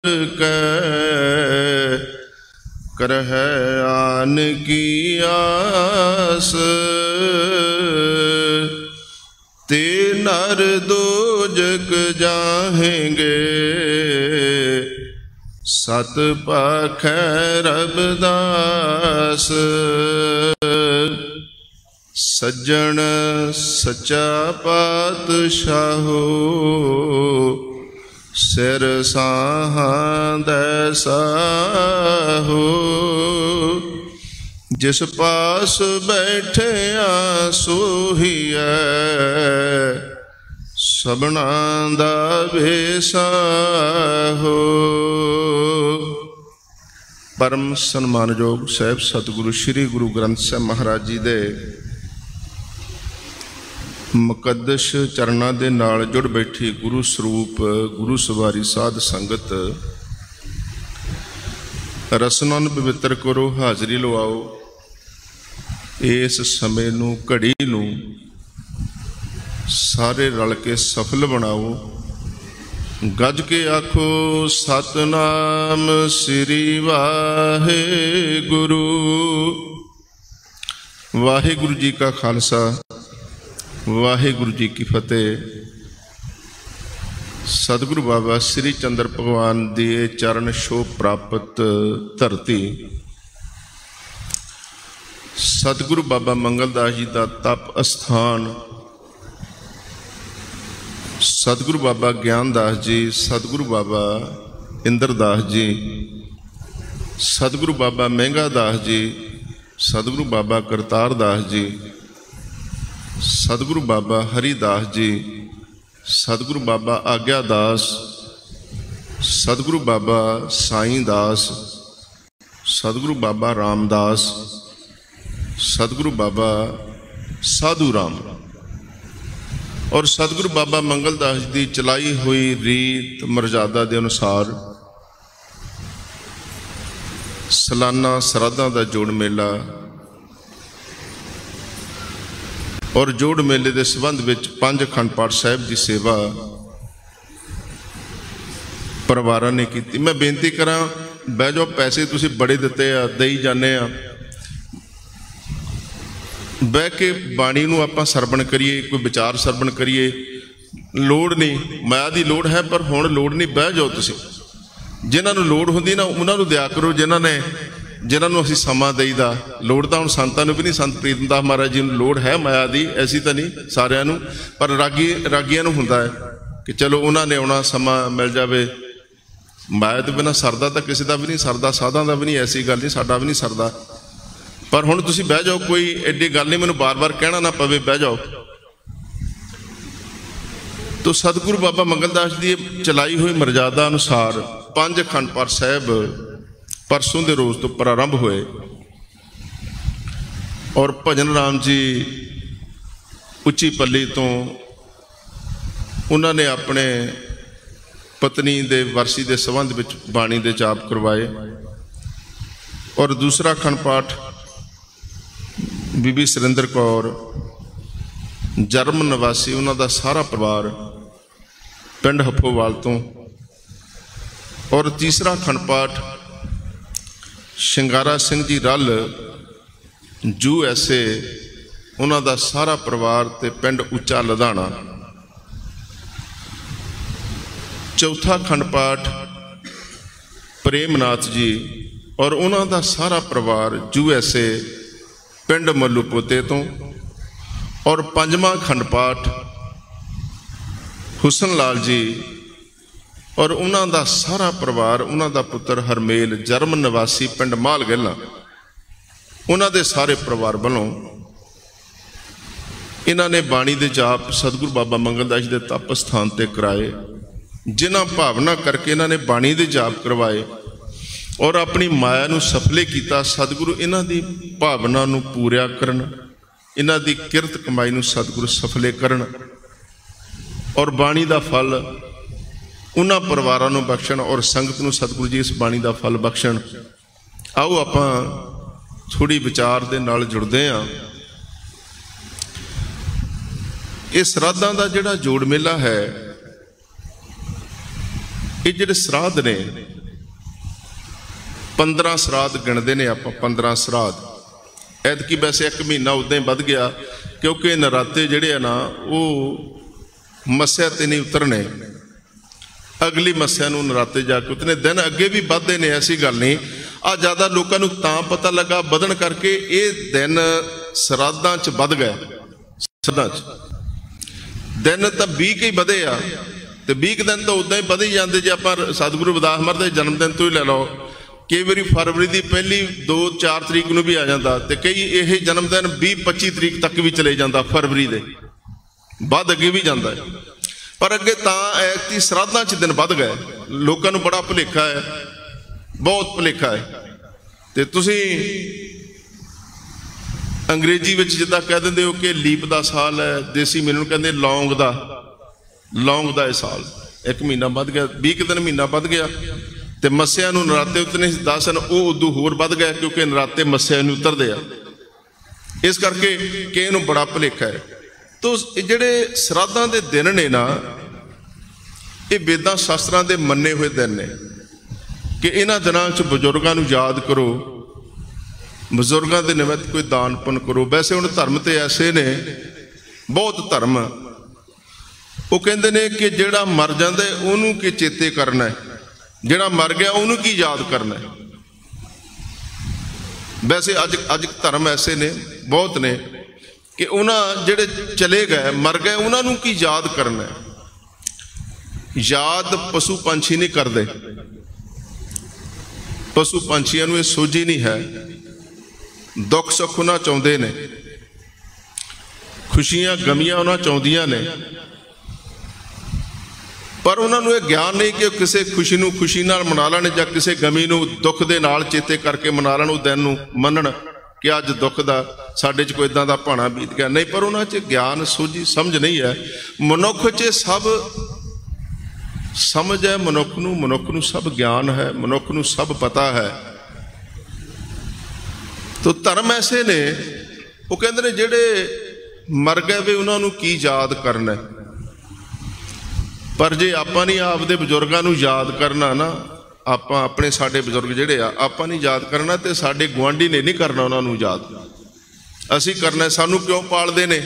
कै करह आन की आस। ते नर दोजक जाहेंगे सत पाखै रबदास। सज्जन सच्चा पातशाहो सिर साहां दैसाहो। जिस पास बैठिया सोहिया सबना दा भेसाहो। परम सन्मानयोग साहिब सतगुरु श्री गुरु ग्रंथ साहिब महाराज जी दे मुकद्दस चरणां दे नाल जुड़ बैठी गुरु स्वरूप गुरु सवारी साध संगत रसनां पवित्र करो, हाज़री लवाओ। इस समय नूं घड़ी नूं सारे रल के सफल बनाओ। गज के आखो सतनाम श्री वाहे गुरु। वाहिगुरु जी का खालसा वाहिगुरु जी की फतेह। सतगुरु बाबा श्री चंद्र भगवान दिए चरण शोभ प्राप्त धरती। सतगुरु बाबा मंगलदास जी का तप अस्थान। सतगुरु बाबा ज्ञानदास जी, सतगुरु बाबा इंद्रदास जी, सतगुरु बाबा महंगादास जी, सतगुरु बाबा करतार दास जी, सतगुरु बाबा हरिदास जी, सतगुरु बाबा आग्यादास, सतगुरु बाबा साईं दास, सतगुरु बाबा रामदास, सतगुरु बाबा साधु राम और सतगुरु बाबा मंगलदास जी की चलाई हुई रीत मर्यादा के अनुसार सालाना श्राद्धां का जोड़ मेला और जोड़ मेले के संबंध में 5 अखंड पाठ साहिब की सेवा परिवार ने की। मैं बेनती करा बह जाओ, पैसे तुसी बड़े दिते आ, दई जाने आ, बह के बाणी नूं आपां सरवण करिए, कोई विचार सरवण करिए। लोड़ नहीं, माया की लोड़ है पर हुण लोड़ नहीं। बह जाओ तुसी, जिन्हां नूं लोड़ हुंदी ना उन्हां नूं दिया करो, जिन्होंने असीं समा देईदा। लोड़ तो हुण संतां नूं भी नहीं, संत प्रीतमदास महाराज जी नूं लोड़ है माया की, ऐसी तो नहीं सारिਆਂ नूं, पर रागियां नूं हुंदा है कि चलो उन्होंने आउणा, समा मिल जाए। माया तो बिना सरदा तो किसी का भी नहीं सरदा, साधां दा भी नहीं, ऐसी गल नहीं, साडा भी नहीं सरदा। पर हुण तुसीं बह जाओ, कोई एडी गल नहीं, मैनूं बार बार कहना ना पवे, बह जाओ। तो सतगुरु बाबा मंगलदास जी की चलाई हुई मर्यादा अनुसार 5 अखंड पाठ साहिब परसों के रोज़ तो प्रारंभ हुए और भजन राम जी उच्ची पल्ली तो उन्होंने अपने पत्नी के वरसी के संबंध में बाणी के जाप करवाए। और दूसरा अखंड पाठ बीबी सुरिंदर कौर जर्मन निवासी, उन्होंने सारा परिवार पिंड हफोवाल तो। और तीसरा अखंड पाठ शिंगारा सिंह जी रल USA, उन्होंने सारा परिवार ते पिंड उच्चा लधाना। चौथा अखंड पाठ प्रेमनाथ जी और उन्होंने सारा परिवार USA पिंड मल्लूपोते तो। और 5वां अखंड पाठ हुसन लाल जी और उन्होंने सारा परिवार, उन्होंने पुत्र हरमेल जर्मन निवासी पिंड माल गहला, उन्होंने सारे परिवार वालों इन्होंने बाणी दे जाप सतगुरु बाबा मंगलदास जी के तप स्थान पर कराए। जिन्हां भावना करके इन्होंने बाणी दे जाप करवाए और अपनी माया नूं सफले किया। सतगुरु इन्हां दी भावना नूं पूरा करन, इन्हां दी किरत कमाई नूं सतगुरु सफले करन और बाणी दा फल उन्हां परिवारां नूं बख्शण और संगत नूं सतगुरु जी इस बाणी दा फल बख्शण। आओ आपां थोड़ी विचार दे नाल जुड़दे हां। इस श्राद्धां दा जिहड़ा जोड़ मेला है, ये जिहड़े श्राद्ध ने 15 श्राद्ध गिणदे ने आपां 15 श्राद्ध। ऐतकी वैसे एक महीना उदां ही वध गया क्योंकि नराते जिहड़े आ ना वो मस्या ते नहीं उतरने, अगली मस्या नूं नराते जाके उतरने। दिन अगे भी वधदे ने, ऐसी गल नहीं। आ ज़्यादा लोगों नूं तां पता लगा वधण करके ये दिन श्राद्धां च वध गए। श्राद्धां च दिन तो 20 के ही वधे आ, तो 20 दिन तो उदां ही वध ही जाते। जे आपां सतगुरु रविदास महाराज के जन्मदिन तो ही लै लो, कई बारी फरवरी की पहली 2-4 तरीक नूं भी आ जाता, तो कई यह जन्मदिन 20-25 तरीक तक भी चले जाता, फरवरी के बाद अगे भी जाता है। पर अगे ऐती श्राद्धां च दिन वध गए। लोगों नूं बड़ा भुलेखा है, बहुत भुलेखा है। तो तुसीं अंग्रेजी में जिद्दां कह दिंदे हो कि लीप का साल है, देसी मेनू कहते लौंग का यह साल। एक महीना वध गया, 20 दिन महीना वध गया। तो मस्या नूं नराते उतरने 10 दिन वो उदों होर वध गया क्योंकि नराते मस्या नूं उतरदे आ। इस करके कि इहनूं बड़ा भुलेखा है। तो जिहड़े श्राद्धां दे दिन ने ना, ये वेदां शास्त्रां दे मन्ने हुए दिन ने कि इन्हां दिनां च बजुर्गां नूं याद करो, बजुर्गों के निमित्त कोई दान पुण्य करो। वैसे हुण धर्म तो ऐसे ने, बहुत धर्म वो कहते हैं कि जिहड़ा मर जाता है उन्होंने की चेते करना है, जिहड़ा मर गया उन्होंने की याद करना है। वैसे अज धर्म ऐसे ने, बहुत ने कि उन्होंने जिहड़े चले गए मर गए उन्होंने की याद करना है। याद पशु पंछी नहीं करते, पशु पंछियों को सोझी नहीं है। दुख सुख उन्हें चाहते ने, खुशियां गमियां उन्हें चाहदियां ने, पर उन्होंने यह ज्ञान नहीं कि किसी खुशी को खुशी नाल मना लैण या किसी गमी को दुख के नाल चेते करके मना लैण, उस दिन मनण कि अज दुख का साडे च कोई इदां दा भाणा बीत गया। नहीं, पर उन्होंने ज्ञान सोझी समझ नहीं है। मनुख च सब समझ है, मनुख नूं सब ज्ञान है, मनुख नूं सब पता है। तो धर्म ऐसे ने, वो कहते हैं जिहड़े मर गए वे उन्होंने की याद करना। पर जे आपां नहीं आपदे बजुर्गां नूं याद करना ना, आपां अपने साडे बजुर्ग जिहड़े आ आपां नहीं याद करना, तो साडे गुआंढी ने नहीं करना उन्होंने याद, असीं करना। सानूं क्यों पालदे ने?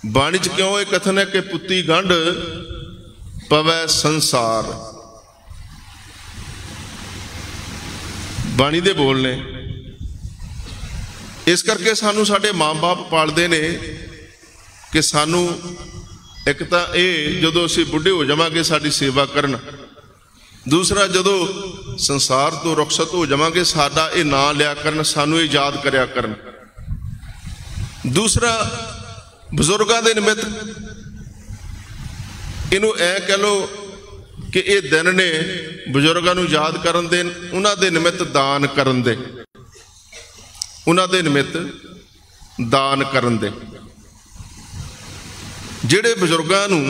बाणी च क्यों ये कथन है कि पुत्ती गंढ पवै संसार, बाणी दे बोल ने। इस करके सानू साडे माँ बाप पालते ने कि सानू एक तो ये जदों असीं बुढ़े हो जावांगे साडी सेवा करन, दूसरा जदों संसार तो रुखसत हो जावांगे साडा ये नां लिया करन, सानू ये याद करया करन। दूसरा बजुर्गों के निमित्त इनू ऐ कह लो कि ये दिन ने बजुर्गों को याद करन दे, उन्हां दे निमित्त दान करन दे, उन्होंने निमित्त दान करन दे। जिहड़े बजुर्गों नूं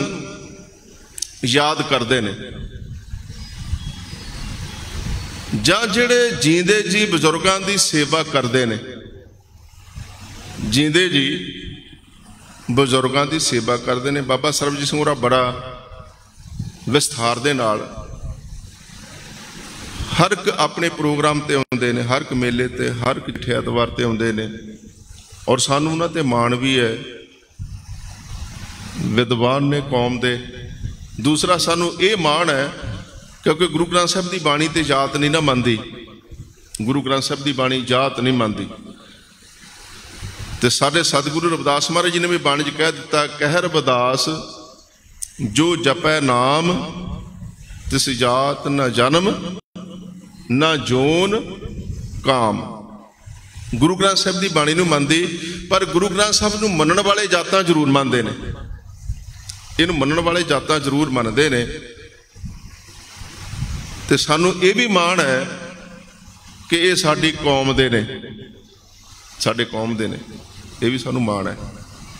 याद करते हैं जां जिहड़े जींदे जी बजुर्गों की सेवा करते हैं, जींदे जी बजुर्गों की सेवा करते हैं। बाबा सरबजीत सिंह होरां बड़ा विस्तार दे नाल हर एक अपने प्रोग्राम ते आउंदे ने, हर एक मेले ते, हर एक चिट्ठे एतवार ते आउंदे ने, और सानू उन्हां ते माण भी है, विद्वान ने कौम दे। दूसरा सानू ये माण है क्योंकि गुरु ग्रंथ साहिब की बाणी ते जात नहीं ना मनदी, गुरु ग्रंथ साहिब की बाणी जात नहीं मनदी। ते साडे सतगुरु रविदास महाराज जी ने भी बाणी च कह दिता, कह रविदास जो जपै नाम तिस जात न जन्म ना जोन काम। गुरु ग्रंथ साहिब की बाणी नूं मनदी, पर गुरु ग्रंथ साहिब नूं मनण वाले जातां जरूर मनदे ने, इहनूं मनण वाले जातां जरूर मनदे ने। ते सानूं ये भी माण है कि ये साडी कौम दे ने, साडे कौम दे ने, ये भी सानूं माण है।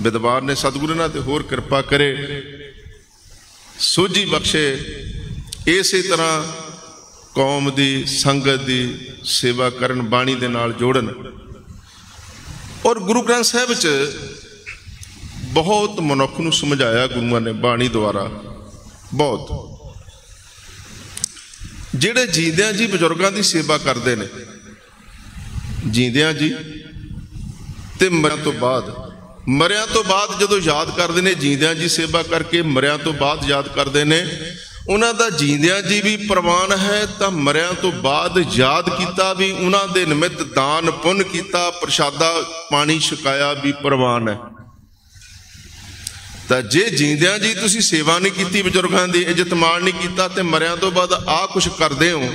विद्वान ने सतगुरु नाल ते होर किरपा करे, सोझी बख्शे, इसे तरह कौम की संगत की सेवा करन, बाणी दे नाल जोड़न। और गुरु ग्रंथ साहिब च बहुत मनुख नूं समझाया गुरुआं ने बाणी द्वारा, बहुत। ਜਿਹੜੇ ਜੀਂਦਿਆਂ ਜੀ ਬਜ਼ੁਰਗਾਂ ਦੀ ਸੇਵਾ ਕਰਦੇ ਨੇ, ਜੀਂਦਿਆਂ ਜੀ ਤੇ ਮਰਿਆਂ ਤੋਂ ਬਾਅਦ ਜਦੋਂ ਯਾਦ ਕਰਦੇ ਨੇ, ਜੀਂਦਿਆਂ ਜੀ ਸੇਵਾ ਕਰਕੇ ਮਰਿਆਂ ਤੋਂ ਬਾਅਦ ਯਾਦ ਕਰਦੇ ਨੇ, ਉਹਨਾਂ ਦਾ ਜੀਂਦਿਆਂ ਜੀ ਵੀ ਪ੍ਰਵਾਨ ਹੈ, ਤਾਂ ਮਰਿਆਂ ਤੋਂ ਬਾਅਦ ਯਾਦ ਕੀਤਾ ਵੀ ਉਹਨਾਂ ਦੇ ਨਿਮਿਤ ਦਾਨ ਪੁੰਨ ਕੀਤਾ, ਪ੍ਰਸ਼ਾਦਾ ਪਾਣੀ ਛਕਾਇਆ ਵੀ ਪ੍ਰਵਾਨ ਹੈ। ਤਾਂ ਜੇ ਜੀਂਦਿਆਂ ਜੀ ਤੁਸੀਂ ਸੇਵਾ ਨਹੀਂ ਕੀਤੀ, ਬਜ਼ੁਰਗਾਂ ਦੀ ਇੱਜ਼ਤ ਮਾਣ ਨਹੀਂ ਕੀਤਾ, ਤੇ ਮਰਿਆਂ ਤੋਂ ਬਾਅਦ ਆਹ ਕੁਛ ਕਰਦੇ ਹੋ,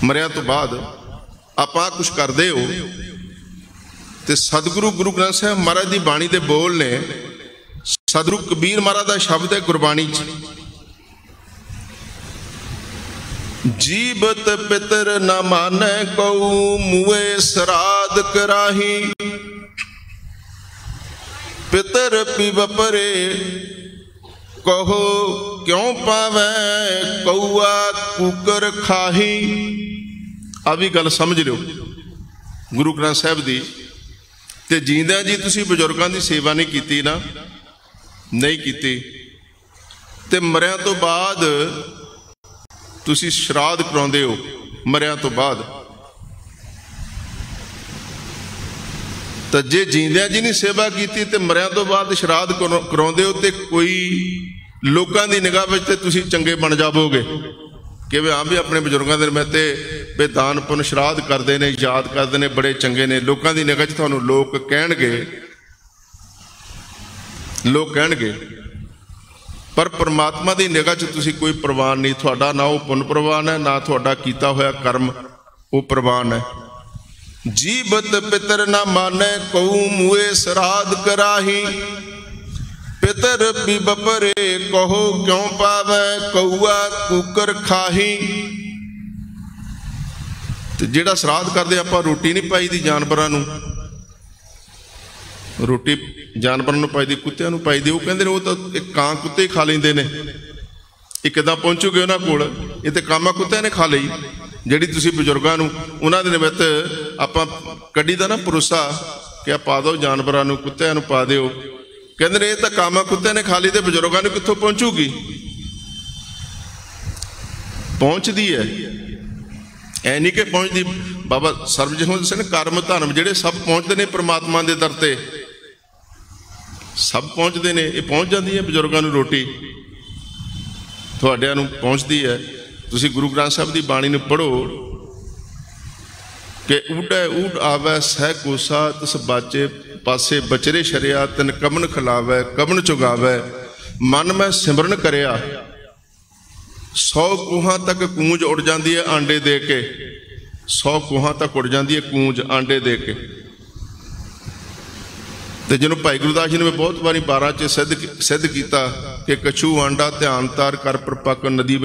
ਮਰਿਆਂ ਤੋਂ ਬਾਅਦ ਆਪਾਂ ਕੁਛ ਕਰਦੇ ਹੋ, ਤੇ ਸਤਿਗੁਰੂ ਗੁਰੂ ਗ੍ਰੰਥ ਸਾਹਿਬ ਮਹਾਰਾਜ ਦੀ ਬਾਣੀ ਦੇ ਬੋਲ ਨੇ, ਸਤਿਗੁਰੂ ਕਬੀਰ ਮਹਾਰਾਜ ਦਾ ਸ਼ਬਦ ਹੈ ਗੁਰਬਾਣੀ 'ਚ, ਜੀਵਤ ਪਿਤਰ ਨਾ ਮਾਨੈ ਕਉ ਮੂਏ ਸਰਾਧ ਕਰਾਹੀ, ਪਿਤਰ ਪਿਵ ਪਰੇ ਕਹੋ ਕਿਉਂ ਪਾਵੈ ਕਊਆ ਕੂਕਰ ਖਾਹੀ। ਆ ਵੀ ਗੱਲ ਸਮਝ ਲਿਓ ਗੁਰੂ ਗ੍ਰੰਥ ਸਾਹਿਬ ਦੀ। ਤੇ ਜੀਂਦਿਆਂ ਜੀ ਤੁਸੀਂ ਬਜ਼ੁਰਗਾਂ ਦੀ ਸੇਵਾ ਨਹੀਂ ਕੀਤੀ ਨਾ, ਨਹੀਂ ਕੀਤੀ, ਤੇ ਮਰਿਆਂ ਤੋਂ ਬਾਅਦ ਤੁਸੀਂ ਸ਼ਰਾਧ ਕਰਾਉਂਦੇ ਹੋ, ਮਰਿਆਂ ਤੋਂ ਬਾਅਦ। ਤਾਂ ਜੇ ਜੀਂਦਿਆਂ ਜੀ ਨਹੀਂ ਸੇਵਾ ਕੀਤੀ ਤੇ ਮਰਿਆਂ ਤੋਂ ਬਾਅਦ ਸ਼ਰਾਧ ਕਰਾਉਂਦੇ ਹੋ, ਤੇ ਕੋਈ ਲੋਕਾਂ ਦੀ ਨਿਗਾਹ ਵਿੱਚ ਤੇ ਤੁਸੀਂ ਚੰਗੇ ਬਣ ਜਾਵੋਗੇ ਕਿ ਵੀ ਹਾਂ ਵੀ ਆਪਣੇ ਬਜ਼ੁਰਗਾਂ ਦੇ ਨਿਮਿਤ ਤੇ ਦਾਨ ਪੁੰਨ ਸ਼ਰਾਧ ਕਰਦੇ ਨੇ, ਯਾਦ ਕਰਦੇ ਨੇ, ਬੜੇ ਚੰਗੇ ਨੇ। ਲੋਕਾਂ ਦੀ ਨਿਗਾਹ 'ਚ ਤੁਹਾਨੂੰ ਲੋਕ ਕਹਿਣਗੇ, ਪਰ ਪਰਮਾਤਮਾ ਦੀ ਨਿਗਾਹ 'ਚ ਤੁਸੀਂ ਕੋਈ ਪ੍ਰਵਾਨ ਨਹੀਂ। ਤੁਹਾਡਾ ਨਾ ਉਹ ਪੁੰਨ ਪ੍ਰਵਾਨ ਹੈ, ਨਾ ਤੁਹਾਡਾ ਕੀਤਾ ਹੋਇਆ ਕਰਮ ਉਹ ਪ੍ਰਵਾਨ ਹੈ। ਜੀਵਤ ਪਿਤਰ ਨਾ ਮਾਨੈ ਕਉ ਮੂਏ ਸਰਾਧ ਕਰਾਹੀ, ਪਿਤਰ ਪਿਵ ਪਰੇ ਕਹੋ ਕਿਉਂ ਪਾਵੈ ਕਊਆ ਕੂਕਰ ਖਾਹੀ। ਤੇ ਜਿਹੜਾ ਸਰਾਧ ਕਰਦੇ ਆਪਾਂ ਰੋਟੀ ਨਹੀਂ ਪਾਈ ਦੀ ਜਾਨਵਰਾਂ ਨੂੰ, ਰੋਟੀ ਜਾਨਵਰਾਂ ਨੂੰ ਪਾਈ ਦੀ, ਕੁੱਤਿਆਂ ਨੂੰ ਪਾਈ ਦੀ। ਉਹ ਕਹਿੰਦੇ ਨੇ ਉਹ ਤਾਂ ਇੱਕ ਕਾਂ ਕੁੱਤੇ ਖਾ ਲੈਂਦੇ ਨੇ, ਇਹ ਕਿੱਦਾਂ ਪਹੁੰਚੂਗੇ ਉਹਨਾਂ ਕੋਲ? ਇਹ ਤੇ ਕਾਮਾ ਕੁੱਤਿਆਂ ਨੇ ਖਾ ਲਈ। ਜਿਹੜੀ ਤੁਸੀਂ ਬਜ਼ੁਰਗਾਂ ਨੂੰ ਉਹਨਾਂ ਦੇ ਨਿਮਿਤ ਆਪਾਂ ਕੱਢੀ ਦਾ ਨਾ ਪਰੋਸਾ ਕਿ ਆ ਪਾ ਦਿਓ ਜਾਨਵਰਾਂ ਨੂੰ, ਕੁੱਤਿਆਂ ਨੂੰ ਪਾ ਦਿਓ, ਕਹਿੰਦੇ ਨੇ ਇਹ ਤਾਂ ਕਾਮਾ ਕੁੱਤਿਆਂ ਨੇ ਖਾ ਲਈ, ਤੇ ਬਜ਼ੁਰਗਾਂ ਨੂੰ ਕਿੱਥੋਂ ਪਹੁੰਚੂਗੀ? ਪਹੁੰਚਦੀ ਹੈ, ਐ ਨਹੀਂ ਕਿ ਪਹੁੰਚਦੀ। ਬਾਬਾ ਸਰਬਜੀਤ ਸਿੰਘ ਦੱਸੇ ਕਰਮ ਧਰਮ ਜਿਹੜੇ ਸਭ ਪਹੁੰਚਦੇ ਨੇ ਪ੍ਰਮਾਤਮਾ ਦੇ ਦਰ ਤੇ, ਸਭ ਪਹੁੰਚਦੇ ਨੇ। ਇਹ ਪਹੁੰਚ ਜਾਂਦੀ ਹੈ ਬਜ਼ੁਰਗਾਂ ਨੂੰ ਰੋਟੀ, ਤੁਹਾਡਿਆਂ ਨੂੰ ਪਹੁੰਚਦੀ ਹੈ। ਤੁਸੀਂ ਗੁਰੂ ਗ੍ਰੰਥ ਸਾਹਿਬ ਦੀ ਬਾਣੀ ਨੂੰ ਪੜ੍ਹੋ ਕਿ ਊਢੈ ਊਢ ਆਵੈ ਸਹਿ ਕੋਸਾ, ਤਿਸ ਬਾਚੇ ਪਾਸੇ ਬਚਰੇ ਸ਼ਰਿਆ, ਤਿਨ ਕਮਨ ਖਿਲਾਵੈ ਕਮਨ ਚੁਗਾਵੈ, ਮਨ ਮੈਂ ਸਿਮਰਨ ਕਰਿਆ। 100 ਕੋਹਾਂ ਤੱਕ ਕੂੰਜ ਉੱਡ ਜਾਂਦੀ ਹੈ ਆਂਡੇ ਦੇ ਕੇ, 100 ਕੋਹਾਂ ਤੱਕ ਉੱਡ ਜਾਂਦੀ ਹੈ ਕੂੰਜ ਆਂਡੇ ਦੇ ਕੇ। ਤੇ ਜਿਹਨੂੰ ਭਾਈ ਗੁਰਦਾਸ ਜੀ ਨੇ ਬਹੁਤ ਵਾਰੀ 12 'ਚ ਸਿੱਧ ਕੀਤਾ ਕਿ ਕਛੂ ਆਂਡਾ ਧਿਆਨ ਤਾਰ ਕਰ ਪ੍ਰਪੱਕ ਨਦੀ